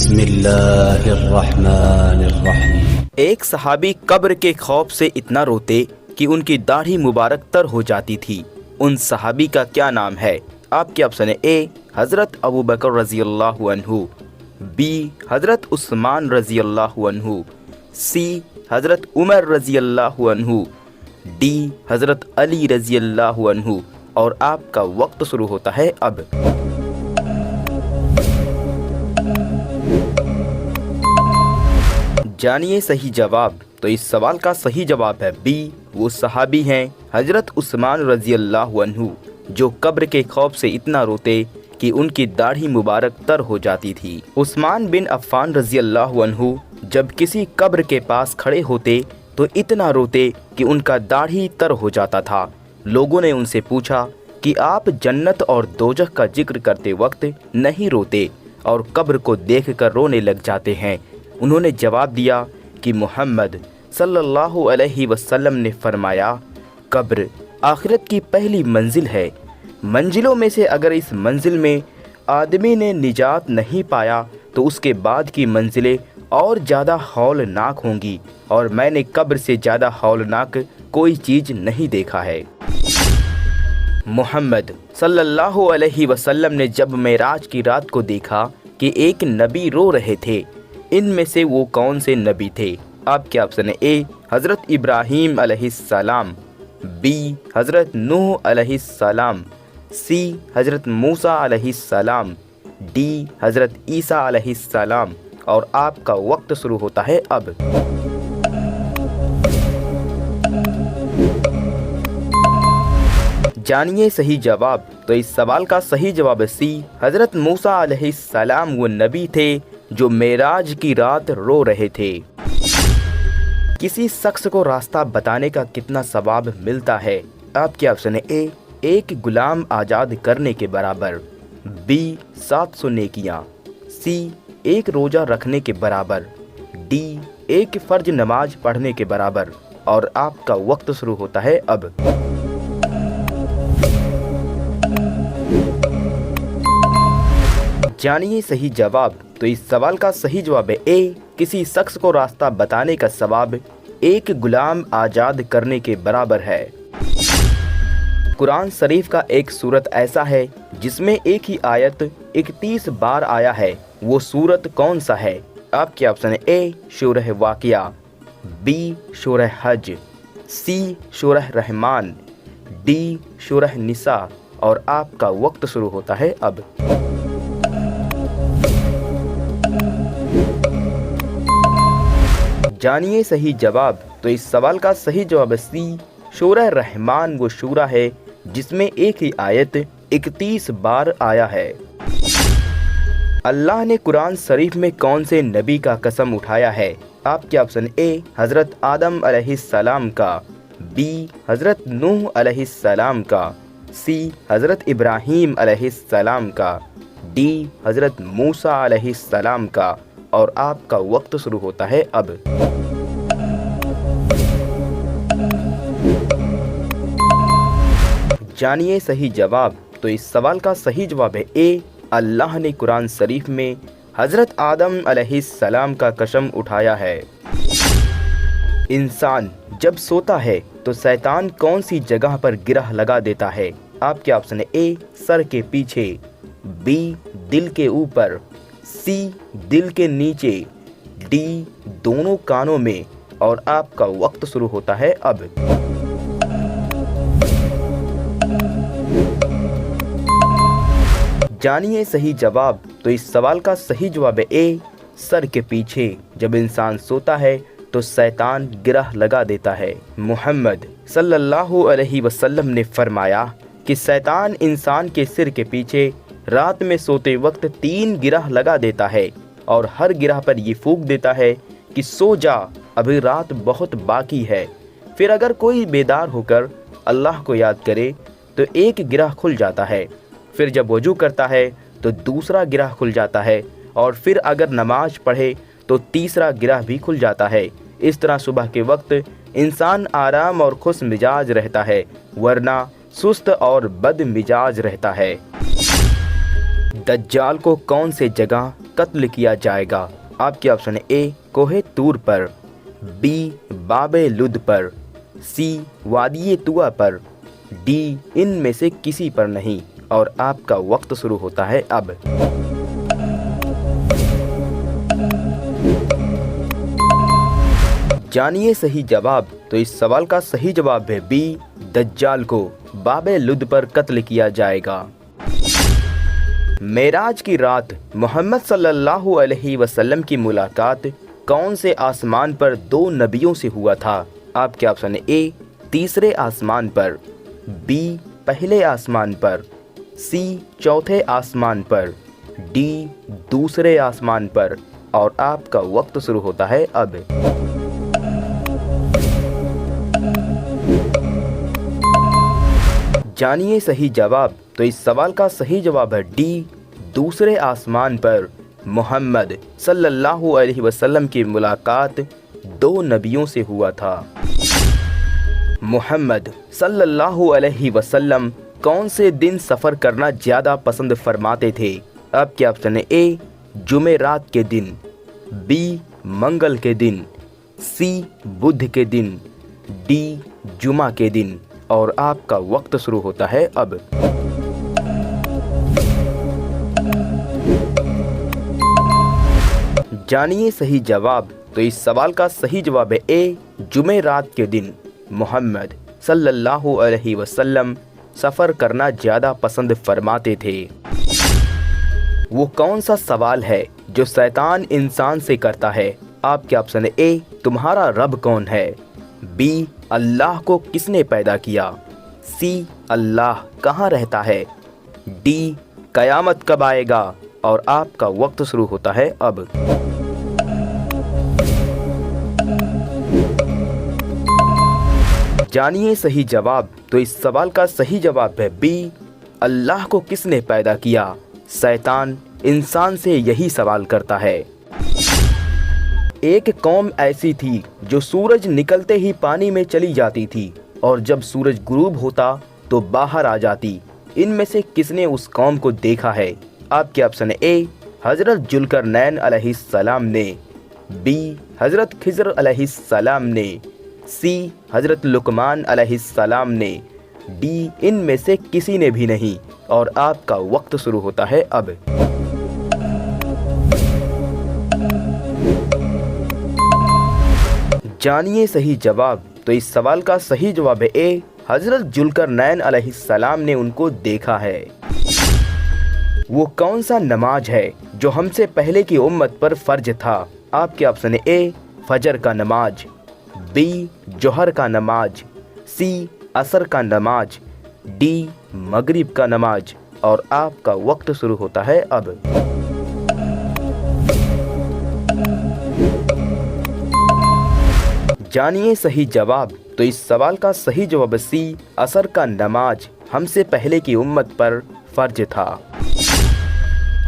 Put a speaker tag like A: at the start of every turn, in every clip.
A: بسم اللہ الرحمن الرحیم۔
B: ایک صحابی قبر کے خوف سے اتنا روتے کہ ان کی داڑھی مبارک تر ہو جاتی تھی۔ ان صحابی کا کیا نام ہے؟ آپ کے آپشن اے حضرت ابوبکر رضی اللہ عنہ، بی حضرت عثمان رضی اللہ عنہ، سی حضرت عمر رضی اللہ عنہ، ڈی حضرت علی رضی اللہ عنہ۔ اور آپ کا وقت شروع ہوتا ہے اب۔ جانیے صحیح جواب۔ تو اس سوال کا صحیح جواب ہے بی، وہ صحابی ہیں حضرت عثمان رضی اللہ عنہ، جو قبر کے خوف سے اتنا روتے کہ ان کی داڑھی مبارک تر ہو جاتی تھی۔ عثمان بن عفان رضی اللہ عنہ جب کسی قبر کے پاس کھڑے ہوتے تو اتنا روتے کہ ان کا داڑھی تر ہو جاتا تھا۔ لوگوں نے ان سے پوچھا کہ آپ جنت اور دوزخ کا ذکر کرتے وقت نہیں روتے اور قبر کو دیکھ کر رونے لگ جاتے ہیں؟ انہوں نے جواب دیا کہ محمد صلی اللہ علیہ وسلم نے فرمایا، قبر آخرت کی پہلی منزل ہے۔ منزلوں میں سے اگر اس منزل میں آدمی نے نجات نہیں پایا تو اس کے بعد کی منزلیں اور زیادہ ہولناک ہوں گی، اور میں نے قبر سے زیادہ ہولناک کوئی چیز نہیں دیکھا ہے۔ محمد صلی اللہ علیہ وسلم نے جب معراج کی رات کو دیکھا کہ ایک نبی رو رہے تھے، ان میں سے وہ کون سے نبی تھے؟ آپ کے آپشن اے حضرت ابراہیم علیہ السلام، بی حضرت نوح علیہ السلام، سی حضرت موسیٰ علیہ السلام، ڈی حضرت عیسیٰ علیہ السلام۔ اور آپ کا وقت شروع ہوتا ہے اب۔ جانیے صحیح جواب۔ تو اس سوال کا صحیح جواب ہے سی، حضرت موسیٰ علیہ السلام وہ نبی تھے جو معراج کی رات رو رہے تھے۔ کسی شخص کو راستہ بتانے کا کتنا ثواب ملتا ہے؟ آپ کے آپشن اے ایک غلام آزاد کرنے کے برابر، بی 700 نیکیاں، سی ایک روزہ رکھنے کے برابر، ڈی ایک فرض نماز پڑھنے کے برابر۔ اور آپ کا وقت شروع ہوتا ہے اب۔ جانیے صحیح جواب۔ تو اس سوال کا صحیح جواب ہے اے، کسی شخص کو راستہ بتانے کا ثواب ایک غلام آزاد کرنے کے برابر ہے۔ قرآن شریف کا ایک سورت ایسا ہے جس میں ایک ہی آیت 31 بار آیا ہے، وہ سورت کون سا ہے؟ آپ کے آپشن اے سورہ واقعہ، بی سورہ حج، سی سورہ رحمان، ڈی سورہ نساء۔ اور آپ کا وقت شروع ہوتا ہے اب۔ جانیے صحیح جواب۔ تو اس سوال کا صحیح جواب ہے سی، سورہ رحمان وہ سورہ ہے جس میں ایک ہی آیت 31 بار آیا ہے۔ اللہ نے قرآن شریف میں کون سے نبی کا قسم اٹھایا ہے؟ آپ کے آپشن اے حضرت آدم علیہ السلام کا، بی حضرت نوح علیہ السلام کا، سی حضرت ابراہیم علیہ السلام کا، ڈی حضرت موسیٰ علیہ السلام کا۔ اور آپ کا وقت شروع ہوتا ہے اب۔ جانیے صحیح جواب۔ تو اس سوال کا صحیح جواب ہے اے، اللہ نے قرآن شریف میں حضرت آدم علیہ السلام کا قسم اٹھایا ہے۔ انسان جب سوتا ہے تو شیطان کون سی جگہ پر گرہ لگا دیتا ہے؟ آپ کے آپشن اے سر کے پیچھے، بی دل کے اوپر، سی دل کے نیچے، ڈی دونوں کانوں میں۔ اور آپ کا وقت شروع ہوتا ہے اب۔ جانیے صحیح جواب۔ تو اس سوال کا صحیح جواب ہے اے سر کے پیچھے۔ جب انسان سوتا ہے تو شیطان گرہ لگا دیتا ہے۔ محمد صلی اللہ علیہ وسلم نے فرمایا کہ شیطان انسان کے سر کے پیچھے رات میں سوتے وقت 3 گرہ لگا دیتا ہے، اور ہر گرہ پر یہ پھونک دیتا ہے کہ سو جا، ابھی رات بہت باقی ہے۔ پھر اگر کوئی بیدار ہو کر اللہ کو یاد کرے تو ایک گرہ کھل جاتا ہے، پھر جب وضو کرتا ہے تو دوسرا گرہ کھل جاتا ہے، اور پھر اگر نماز پڑھے تو تیسرا گرہ بھی کھل جاتا ہے۔ اس طرح صبح کے وقت انسان آرام اور خوش مزاج رہتا ہے، ورنہ سست اور بد مزاج رہتا ہے۔ دجال کو کون سے جگہ قتل کیا جائے گا؟ آپ کے آپشن اے کوہ طور پر، بی باب لد پر، سی وادی طویٰ پر، ڈی ان میں سے کسی پر نہیں۔ اور آپ کا وقت شروع ہوتا ہے اب۔ جانیے صحیح جواب۔ تو اس سوال کا صحیح جواب ہے بی، دجال کو باب لد پر قتل کیا جائے گا۔ معراج کی رات محمد صلی اللہ علیہ وسلم کی ملاقات کون سے آسمان پر دو نبیوں سے ہوا تھا؟ آپ کے آپشن اے تیسرے آسمان پر، بی پہلے آسمان پر، سی چوتھے آسمان پر، ڈی دوسرے آسمان پر۔ اور آپ کا وقت شروع ہوتا ہے اب۔ جانیے صحیح جواب۔ تو اس سوال کا صحیح جواب ہے ڈی، دوسرے آسمان پر محمد صلی اللہ علیہ وسلم کی ملاقات دو نبیوں سے ہوا تھا۔ محمد صلی اللہ علیہ وسلم کون سے دن سفر کرنا زیادہ پسند فرماتے تھے؟ آپ کے آپشن اے جمعرات کے دن، بی منگل کے دن، سی بدھ کے دن، ڈی جمعہ کے دن۔ اور آپ کا وقت شروع ہوتا ہے اب۔ جانیے صحیح جواب۔ تو اس سوال کا صحیح جواب ہے اے جمعرات کے دن محمد صلی اللہ علیہ وسلم سفر کرنا زیادہ پسند فرماتے تھے۔ وہ کون سا سوال ہے جو شیطان انسان سے کرتا ہے؟ آپ کے آپشن اے تمہارا رب کون ہے، بی اللہ کو کس نے پیدا کیا، سی اللہ کہاں رہتا ہے، ڈی قیامت کب آئے گا؟ اور آپ کا وقت شروع ہوتا ہے اب۔ جانیے صحیح جواب۔ تو اس سوال کا صحیح جواب ہے بی اللہ کو کس نے پیدا کیا۔ شیطان انسان سے یہی سوال کرتا ہے۔ ایک قوم ایسی تھی جو سورج نکلتے ہی پانی میں چلی جاتی تھی اور جب سورج غروب ہوتا تو باہر آ جاتی۔ ان میں سے کس نے اس قوم کو دیکھا ہے؟ آپ کے آپشن اے حضرت ذوالقرنین علیہ السلام نے، بی حضرت خضر علیہ السلام نے، سی حضرت لقمان علیہ السلام نے، ڈی ان میں سے کسی نے بھی نہیں۔ اور آپ کا وقت شروع ہوتا ہے اب۔ جانیے صحیح جواب۔ تو اس سوال کا صحیح جواب ہے اے حضرت ذوالقرنین علیہ السلام نے ان کو دیکھا ہے۔ وہ کون سا نماز ہے جو ہم سے پہلے کی امت پر فرض تھا؟ آپ کے آپشن اے فجر کا نماز، بی جوہر کا نماز، سی عصر کا نماز، ڈی مغرب کا نماز۔ اور آپ کا وقت شروع ہوتا ہے اب۔ جانیے صحیح جواب۔ تو اس سوال کا صحیح جواب سی عصر کا نماز ہم سے پہلے کی امت پر فرض تھا۔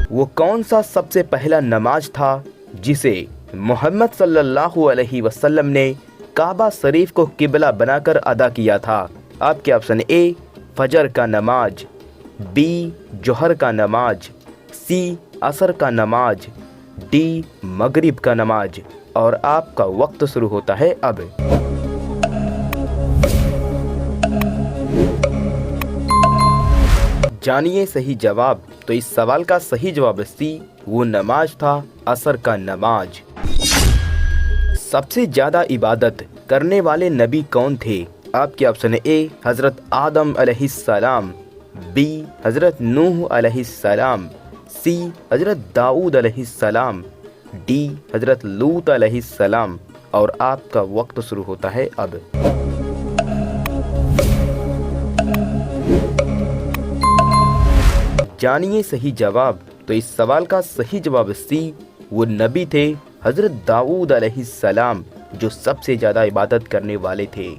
B: وہ کون سا سب سے پہلا نماز تھا جسے محمد صلی اللہ علیہ وسلم نے کعبہ شریف کو قبلہ بنا کر ادا کیا تھا؟ آپ کے آپشن اے فجر کا نماز، بی جوہر کا نماز، سی عصر کا نماز، ڈی مغرب کا نماز۔ اور آپ کا وقت شروع ہوتا ہے اب۔ جانیے صحیح جواب۔ تو اس سوال کا صحیح جواب سی وہ نماز تھا عصر کا نماز۔ سب سے زیادہ عبادت کرنے والے نبی کون تھے؟ آپ کے آپشن اے حضرت آدم علیہ السلام، بی حضرت نوح علیہ السلام، سی حضرت داؤد علیہ السلام، ڈی حضرت لوط علیہ السلام۔ اور آپ کا وقت شروع ہوتا ہے اب۔ جانیے صحیح جواب۔ تو اس سوال کا صحیح جواب سی وہ نبی تھے حضرت داؤد علیہ السلام جو سب سے زیادہ عبادت کرنے والے تھے۔